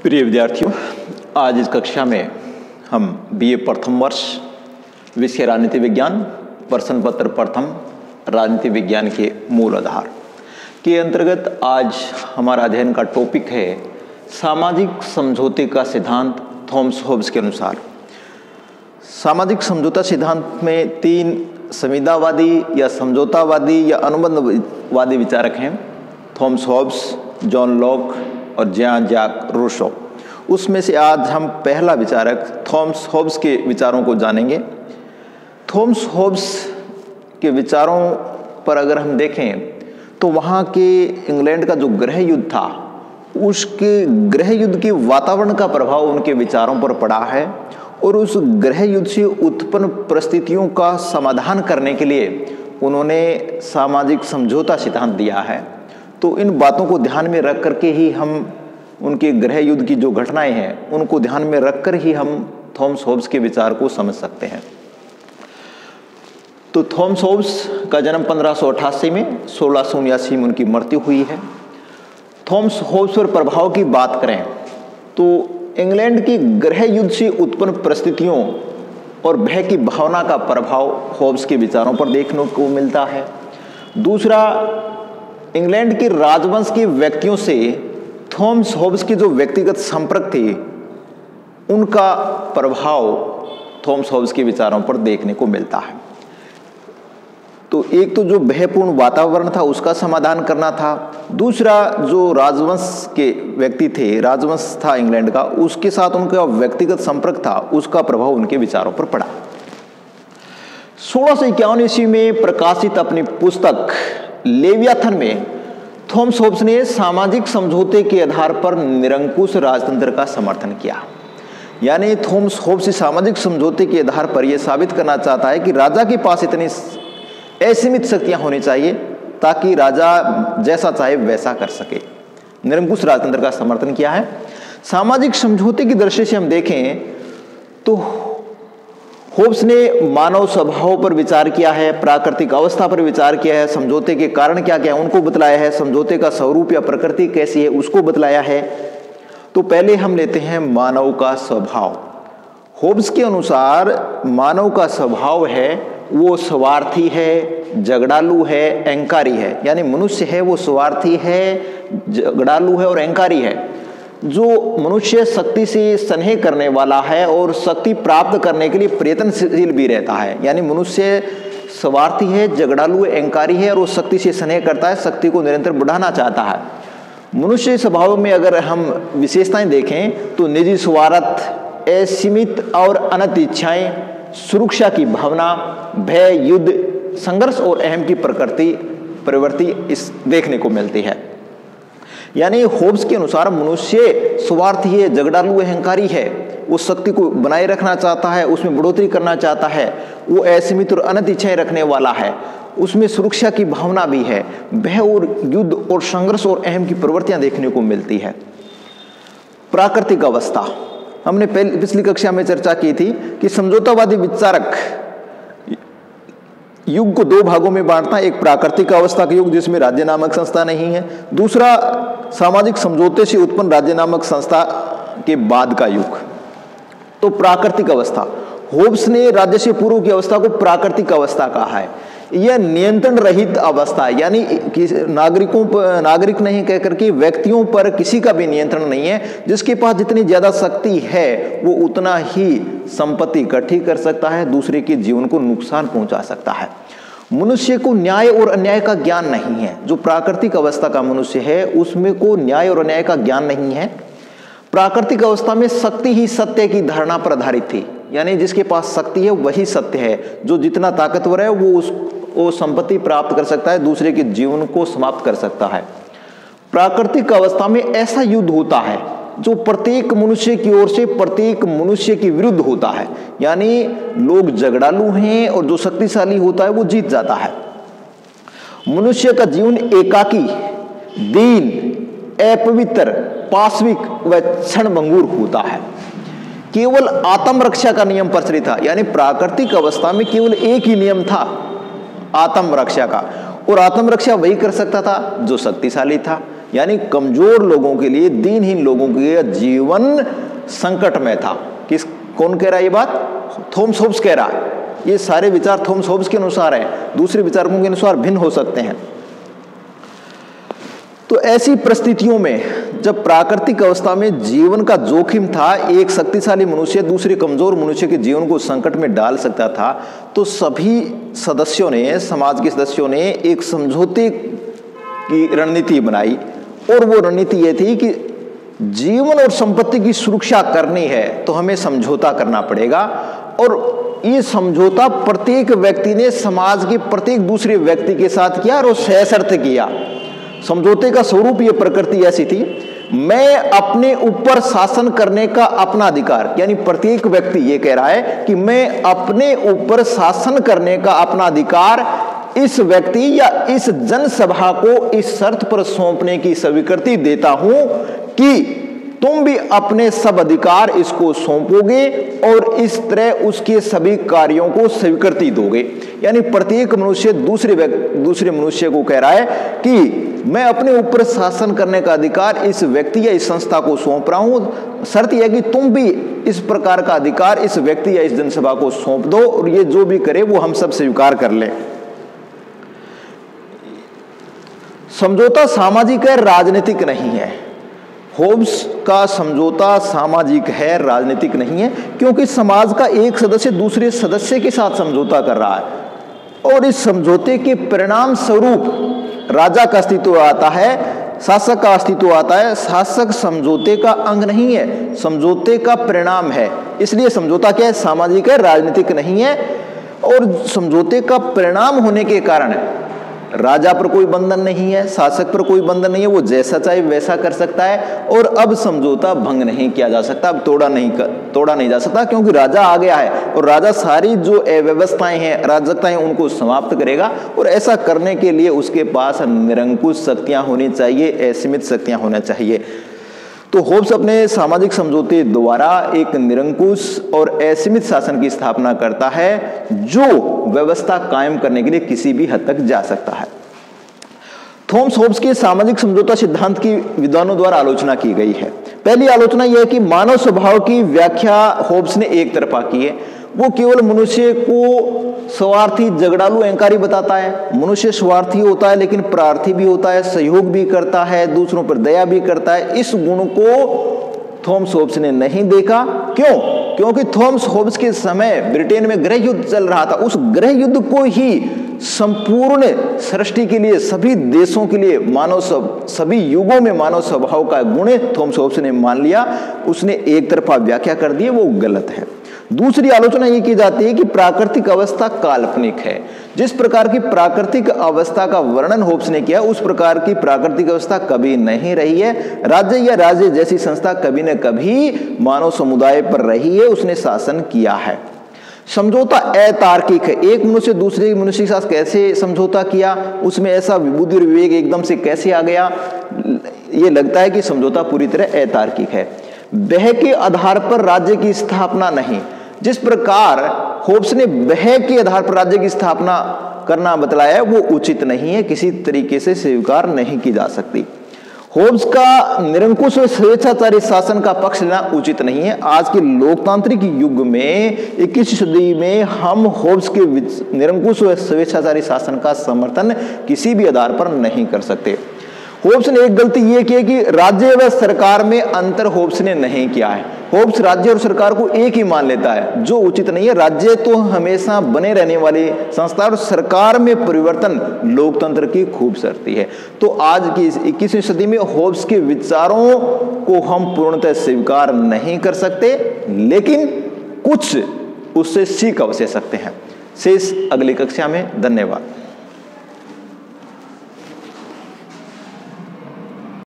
प्रिय विद्यार्थियों, आज इस कक्षा में हम बीए प्रथम वर्ष विषय राजनीति विज्ञान प्रश्न पत्र प्रथम राजनीति विज्ञान के मूल आधार के अंतर्गत आज हमारा अध्ययन का टॉपिक है सामाजिक समझौते का सिद्धांत थॉमस होब्स के अनुसार। सामाजिक समझौता सिद्धांत में तीन संविदावादी या समझौतावादी या अनुबंधवादी विचारक हैं, थॉमस होब्स, जॉन लॉक और जॉन जैक रूसो। उसमें से आज हम पहला विचारक थॉमस होब्स के विचारों को जानेंगे। थॉमस होब्स के विचारों पर अगर हम देखें तो वहाँ के इंग्लैंड का जो गृह युद्ध था, उसके गृह युद्ध के वातावरण का प्रभाव उनके विचारों पर पड़ा है और उस गृह युद्ध से उत्पन्न परिस्थितियों का समाधान करने के लिए उन्होंने सामाजिक समझौता सिद्धांत दिया है। तो इन बातों को ध्यान में रख करके ही हम उनके गृह युद्ध की जो घटनाएं हैं उनको ध्यान में रखकर ही हम थॉमस होब्स के विचार को समझ सकते हैं। तो थॉमस होब्स का जन्म 1588 में, 1679 में उनकी मृत्यु हुई है। थॉमस होब्स पर प्रभाव की बात करें तो इंग्लैंड की गृह युद्ध से उत्पन्न परिस्थितियों और भय की भावना का प्रभाव होब्स के विचारों पर देखने को मिलता है। दूसरा, इंग्लैंड के राजवंश के व्यक्तियों से थॉमस होब्स के जो व्यक्तिगत संपर्क थे उनका प्रभाव थॉमस होब्स के विचारों पर देखने को मिलता है। तो एक तो जो भयपूर्ण वातावरण था उसका समाधान करना था, दूसरा जो राजवंश के व्यक्ति थे, राजवंश था इंग्लैंड का, उसके साथ उनका व्यक्तिगत संपर्क था, उसका प्रभाव उनके विचारों पर पड़ा। 1651 ईस्वी में प्रकाशित अपनी पुस्तक लेवियाथन में थॉमस होब्स ने सामाजिक समझौते के आधार पर निरंकुश राजतंत्र का समर्थन किया। यानी थॉमस होब्स सामाजिक समझौते के आधार पर यह साबित करना चाहता है कि राजा के पास इतनी असीमित शक्तियां होनी चाहिए ताकि राजा जैसा चाहे वैसा कर सके। निरंकुश राजतंत्र का समर्थन किया है। सामाजिक समझौते की दृष्टि से हम देखें तो होब्स ने मानव स्वभाव पर विचार किया है, प्राकृतिक अवस्था पर विचार किया है, समझौते के कारण क्या क्या है उनको बतलाया है, समझौते का स्वरूप या प्रकृति कैसी है उसको बतलाया है। तो पहले हम लेते हैं मानव का स्वभाव। होब्स के अनुसार मानव का स्वभाव है वो स्वार्थी है, झगड़ालू है, अहंकारी है। यानी मनुष्य है वो स्वार्थी है, झगड़ालू है और अहंकारी है। जो मनुष्य शक्ति से स्नेह करने वाला है और शक्ति प्राप्त करने के लिए प्रयत्नशील भी रहता है। यानी मनुष्य स्वार्थी है, झगड़ालू है, अहंकारी है और वो शक्ति से स्नेह करता है, शक्ति को निरंतर बढ़ाना चाहता है। मनुष्य स्वभाव में अगर हम विशेषताएं देखें तो निजी स्वार्थ, असीमित और अनंत इच्छाएं, सुरक्षा की भावना, भय, युद्ध, संघर्ष और अहम की प्रवृत्ति इस देखने को मिलती है। यानी होब्स के अनुसार मनुष्य स्वार्थी है, झगड़ालू, अहंकारी है, वो शक्ति को बनाए रखना चाहता है, उसमें बढ़ोतरी करना चाहता है, वो असीमित और अनंत इच्छाएं रखने वाला है, उसमें सुरक्षा की भावना भी है, भय और युद्ध और संघर्ष और अहम की प्रवृत्तियां देखने को मिलती है। प्राकृतिक अवस्था, हमने पिछली कक्षा में चर्चा की थी कि समझौतावादी विचारक युग को दो भागों में बांटता है। एक प्राकृतिक अवस्था का युग जिसमें राज्य नामक संस्था नहीं है, दूसरा सामाजिक समझौते से उत्पन्न राज्य नामक संस्था के बाद का युग। तो प्राकृतिक अवस्था, होब्स ने राज्य से पूर्व की अवस्था को प्राकृतिक अवस्था कहा है। यह नियंत्रण रहित अवस्था, यानी नागरिक नहीं कहकर के व्यक्तियों पर किसी का भी नियंत्रण नहीं है। जिसके पास जितनी ज्यादा शक्ति है वो उतना ही संपत्ति इकट्ठी कर सकता है, दूसरे के जीवन को नुकसान पहुंचा सकता है। मनुष्य को न्याय और अन्याय का ज्ञान नहीं है। जो प्राकृतिक अवस्था का मनुष्य है उसमें को न्याय और अन्याय का ज्ञान नहीं है। प्राकृतिक अवस्था में शक्ति ही सत्य की धारणा पर आधारित थी। यानी जिसके पास शक्ति है वही सत्य है, जो जितना ताकतवर है वो संपत्ति प्राप्त कर सकता है, दूसरे के जीवन को समाप्त कर सकता है। प्राकृतिक अवस्था में ऐसा युद्ध होता है जो प्रत्येक मनुष्य की ओर से प्रत्येक मनुष्य के विरुद्ध होता है। यानी लोग झगड़ालू हैं और जो शक्तिशाली होता है वो जीत जाता है। मनुष्य का जीवन एकाकी, दीन, अपवित्र, पाशविक व क्षणभंगुर होता है। केवल आत्मरक्षा का नियम प्रचलित था। यानी प्राकृतिक अवस्था में केवल एक ही नियम था आत्मरक्षा का, और आत्मरक्षा वही कर सकता था जो शक्तिशाली था। यानी कमजोर लोगों के लिए, दीनहीन लोगों के लिए जीवन संकट में था। कौन कह रहा है ये बात? थॉमस होब्स कह रहा है। ये सारे विचार थॉमस होब्स के अनुसार है, दूसरे विचारकों के अनुसार भिन्न हो सकते हैं। तो ऐसी परिस्थितियों में जब प्राकृतिक अवस्था में जीवन का जोखिम था, एक शक्तिशाली मनुष्य दूसरे कमजोर मनुष्य के जीवन को संकट में डाल सकता था, तो सभी सदस्यों ने, समाज के सदस्यों ने एक समझौते की रणनीति बनाई। और वो रणनीति ये थी कि जीवन और संपत्ति की सुरक्षा करनी है तो हमें समझौता करना पड़ेगा। और ये समझौता प्रत्येक व्यक्ति ने समाज के प्रत्येक दूसरे व्यक्ति के साथ किया और वो सशर्त किया। समझौते का स्वरूप, ये प्रकृति ऐसी थी, मैं अपने ऊपर शासन करने का अपना अधिकार, यानी प्रत्येक व्यक्ति ये कह रहा है कि मैं अपने ऊपर शासन करने का अपना अधिकार इस व्यक्ति या इस जनसभा को इस शर्त पर सौंपने की स्वीकृति देता हूं कि तुम भी अपने सब अधिकार इसको सौंपोगे और इस तरह उसके सभी कार्यों को स्वीकृति दोगे। यानी प्रत्येक मनुष्य दूसरे मनुष्य को कह रहा है कि मैं अपने ऊपर शासन करने का अधिकार इस व्यक्ति या इस संस्था को सौंप रहा हूं, शर्त यह है कि तुम भी इस प्रकार का अधिकार इस व्यक्ति या इस जनसभा को सौंप दो और ये जो भी करे वो हम सब स्वीकार कर लें। समझौता सामाजिक है, राजनीतिक नहीं है। होब्स का समझौता सामाजिक है, राजनीतिक नहीं है, क्योंकि समाज का एक सदस्य दूसरे सदस्य के साथ समझौता कर रहा है और इस समझौते के परिणाम स्वरूप राजा का अस्तित्व आता है, शासक का अस्तित्व आता है। शासक समझौते का अंग नहीं है, समझौते का परिणाम है। इसलिए समझौता क्या है? सामाजिक है, राजनीतिक नहीं है। और समझौते का परिणाम होने के कारण राजा पर कोई बंधन नहीं है, शासक पर कोई बंधन नहीं है, वो जैसा चाहे वैसा कर सकता है। और अब समझौता भंग नहीं किया जा सकता, अब तोड़ा नहीं जा सकता, क्योंकि राजा आ गया है और राजा सारी जो अव्यवस्थाएं हैं, अराजकताएं, उनको समाप्त करेगा। और ऐसा करने के लिए उसके पास निरंकुश शक्तियां होनी चाहिए, असीमित शक्तियां होना चाहिए। तो होब्स अपने सामाजिक समझौते द्वारा एक निरंकुश और असीमित शासन की स्थापना करता है, जो व्यवस्था कायम करने के लिए किसी भी हद तक जा सकता है। थॉमस होब्स के सामाजिक समझौता सिद्धांत की विद्वानों द्वारा आलोचना की गई है। पहली आलोचना यह है कि मानव स्वभाव की व्याख्या होब्स ने एक तरफा की है। वो केवल मनुष्य को स्वार्थी, झगड़ालू, अहंकारी बताता है। मनुष्य स्वार्थी होता है लेकिन प्रार्थी भी होता है, सहयोग भी करता है, दूसरों पर दया भी करता है। इस गुण को थॉमस होब्स ने नहीं देखा। क्यों? क्योंकि थॉमस होब्स के समय ब्रिटेन में गृह युद्ध चल रहा था। उस गृह युद्ध को ही संपूर्ण सृष्टि के लिए, सभी देशों के लिए, सभी युगों में मानव स्वभाव का गुण थॉमस होब्स ने मान लिया। उसने एक तरफा व्याख्या कर दी, वो गलत है। दूसरी आलोचना ये की जाती है कि प्राकृतिक अवस्था काल्पनिक है। जिस प्रकार की प्राकृतिक अवस्था का वर्णन होब्स ने किया, उस प्रकार की प्राकृतिक अवस्था कभी नहीं रही है। राज्य या राज्य जैसी संस्था कभी न कभी मानव समुदाय पर रही है, उसने शासन किया है। समझौता अतार्किक है। एक मनुष्य दूसरे मनुष्य के साथ कैसे समझौता किया, उसमें ऐसा विबुद्धि और विवेक एकदम से कैसे आ गया, ये लगता है कि समझौता पूरी तरह अतार्किक है। वह के आधार पर राज्य की स्थापना नहीं। जिस प्रकार होब्स ने वह के आधार पर राज्य की स्थापना करना बतलाया है, वो उचित नहीं है, किसी तरीके से स्वीकार नहीं की जा सकती। होब्स का निरंकुश और स्वेच्छाचारी शासन का पक्ष लेना उचित नहीं है। आज के लोकतांत्रिक युग में 21वीं सदी में हम होब्स के निरंकुश और स्वेच्छाचारी शासन का समर्थन किसी भी आधार पर नहीं कर सकते। होब्स ने एक गलती यह की है कि राज्य व सरकार में अंतर होब्स ने नहीं किया है। होब्स राज्य और सरकार को एक ही मान लेता है, जो उचित नहीं है। राज्य तो हमेशा बने रहने वाली संस्था और सरकार में परिवर्तन लोकतंत्र की खूबसूरती है। तो आज की 21वीं सदी में होब्स के विचारों को हम पूर्णतः स्वीकार नहीं कर सकते, लेकिन कुछ उससे सीख अवश्य सकते हैं। शेष अगली कक्षा में। धन्यवाद।